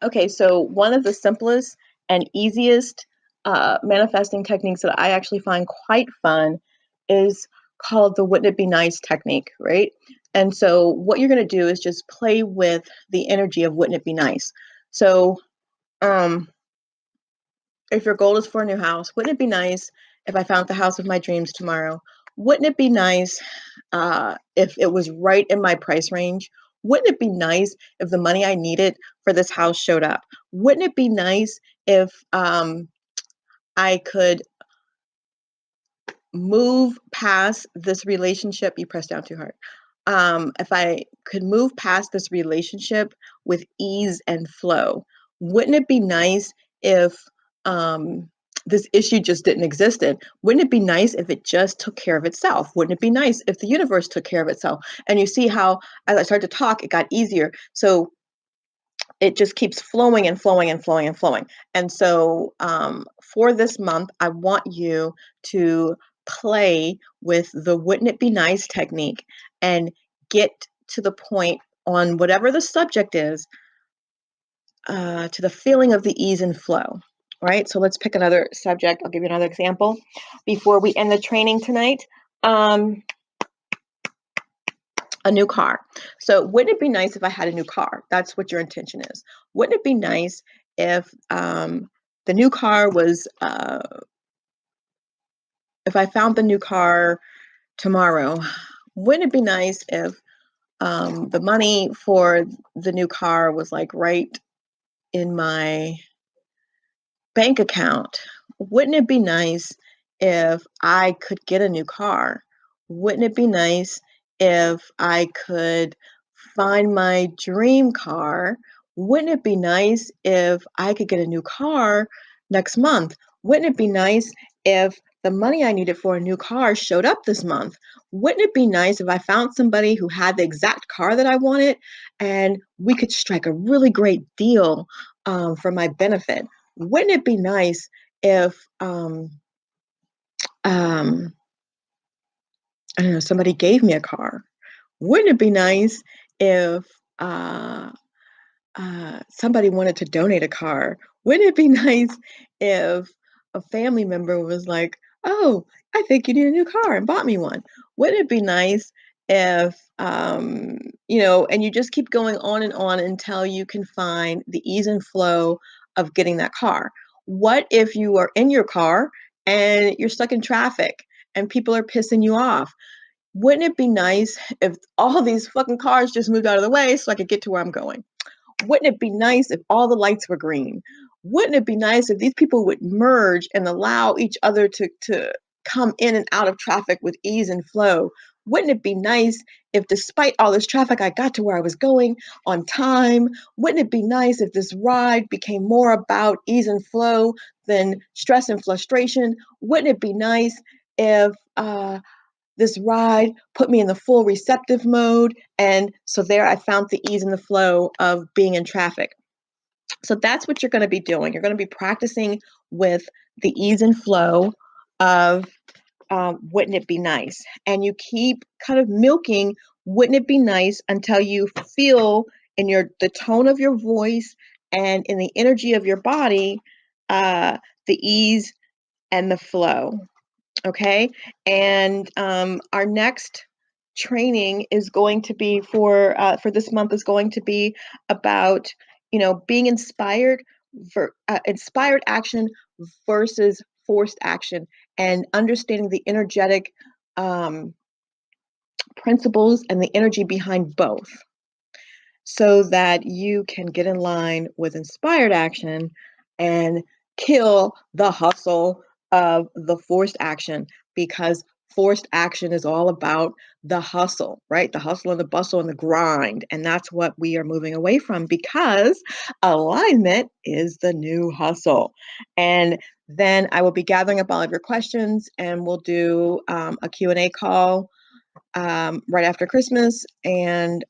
Okay, so one of the simplest and easiest manifesting techniques that I actually find quite fun is called the wouldn't it be nice technique, right? And so what you're going to do is just play with the energy of wouldn't it be nice. So um, if your goal is for a new house, wouldn't it be nice if I found the house of my dreams tomorrow? Wouldn't it be nice if it was right in my price range? Wouldn't it be nice if the money I needed for this house showed up? Wouldn't it be nice if I could move past this relationship? You pressed down too hard. If I could move past this relationship with ease and flow, wouldn't it be nice if this issue just didn't exist? Wouldn't it be nice if it just took care of itself? Wouldn't it be nice if the universe took care of itself? And you see how, as I started to talk, it got easier. So it just keeps flowing and flowing and flowing and flowing. And so for this month, I want you to play with the wouldn't it be nice technique and get to the point on whatever the subject is, to the feeling of the ease and flow. Right? So let's pick another subject. I'll give you another example before we end the training tonight. A new car. So wouldn't it be nice if I had a new car? That's what your intention is. Wouldn't it be nice if the new car was, if I found the new car tomorrow? Wouldn't it be nice if the money for the new car was like right in my bank account? Wouldn't it be nice if I could get a new car? Wouldn't it be nice if I could find my dream car? Wouldn't it be nice if I could get a new car next month? Wouldn't it be nice if the money I needed for a new car showed up this month? Wouldn't it be nice if I found somebody who had the exact car that I wanted and we could strike a really great deal for my benefit? Wouldn't it be nice if I don't know, somebody gave me a car? Wouldn't it be nice if somebody wanted to donate a car? Wouldn't it be nice if a family member was like, "Oh, I think you need a new car," and bought me one? Wouldn't it be nice if, and you just keep going on and on until you can find the ease and flow of getting that car? What if you are in your car and you're stuck in traffic and people are pissing you off? Wouldn't it be nice if all these fucking cars just moved out of the way so I could get to where I'm going? Wouldn't it be nice if all the lights were green? Wouldn't it be nice if these people would merge and allow each other to come in and out of traffic with ease and flow? Wouldn't it be nice if, despite all this traffic, I got to where I was going on time? Wouldn't it be nice if this ride became more about ease and flow than stress and frustration? Wouldn't it be nice if this ride put me in the full receptive mode? And so there I found the ease and the flow of being in traffic. So that's what you're going to be doing. You're going to be practicing with the ease and flow of wouldn't it be nice? And you keep kind of milking wouldn't it be nice until you feel in the tone of your voice and in the energy of your body, the ease and the flow. Okay. And our next training is going to be for this month is going to be about, being inspired for inspired action versus forced action, and understanding the energetic principles and the energy behind both, so that you can get in line with inspired action and kill the hustle of the forced action, because forced action is all about the hustle, right? The hustle and the bustle and the grind. And that's what we are moving away from, because alignment is the new hustle. And then I will be gathering up all of your questions, and we'll do a Q&A call right after Christmas, and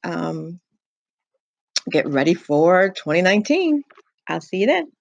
get ready for 2019. I'll see you then.